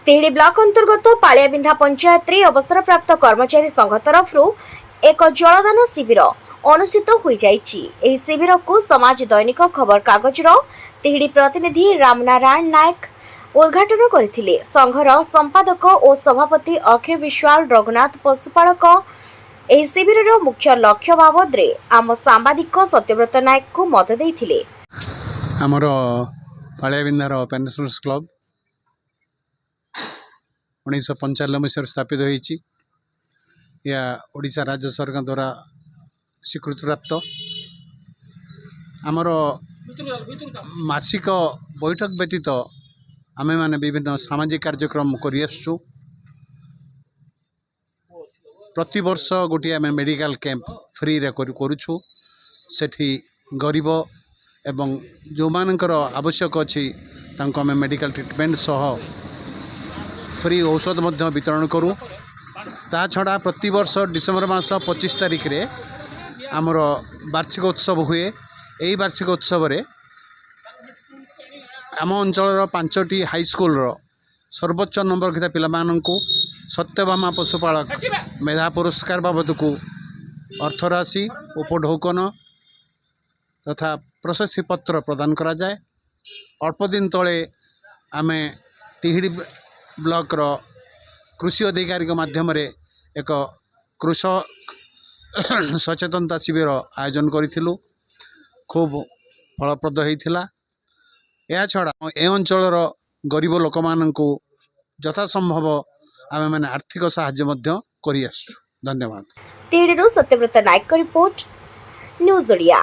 तिहिडी block अंतर्गत पालियाबिंधा पंचायत रे अवसरप्राप्त कर्मचारी संघ तरफ एक जलदान शिविर अनुष्ठित हो जाइछि। एही शिविर को समाज दैनिक खबर कागज तिहिडी प्रतिनिधि रामनारायण नायक उद्घाटन करथिले। संघर संपादक और सभापति अक्षय विश्वाल रघुनाथ पशुपालक एही शिविर मुख्य लक्ष्य बाबद रे आम सांबादिक सत्यव्रत नायक को मत देथिले। आमर पालियाबिंधार पेन्शनर्स क्लब 1995 मसीह स्थापित होइछि। या ओडिशा राज्य सरकार द्वारा स्वीकृति प्राप्त। आमर मासिक बैठक व्यतीत आमे माने विभिन्न सामाजिक कार्यक्रम करि आसछु। प्रति वर्ष गोटे आमे मेडिकल कैंप फ्री रे करूछु। सेठी गरीब एवं जो मानकर आवश्यक अछि तांको आमे मेडिकल ट्रीटमेंट सह फ्री औषध मध्य वितरण करूँ। ता छड़ा प्रति वर्ष डिसेम्बर मास 25 तारिख रे आमर वार्षिक उत्सव हुए। यही वार्षिक उत्सव रे आम अंचल 5टी हाई स्कूल सर्वोच्च नंबर रखिता पिला माननकु सत्यभामा पशुपालक मेधा पुरस्कार बाबद को अर्थराशि उपढौकन तथा प्रशस्ति पत्र प्रदान करा जाए। अल्प दिन तले आमे तिहिडी ब्लॉक रो कृषि अधिकारी माध्यम रे एक कृषक सचेतनता शिविर आयोजन करिथिलु। खूब फलप्रद होइथिला। या छड़ा ए अंचल गरीब लोक माननकु यथा संभव आमे माने आर्थिक सहाय्य मध्य करि आसछु। धन्यवाद। तिहिडी सत्यव्रत नायक रिपोर्ट न्यूज ओडिया।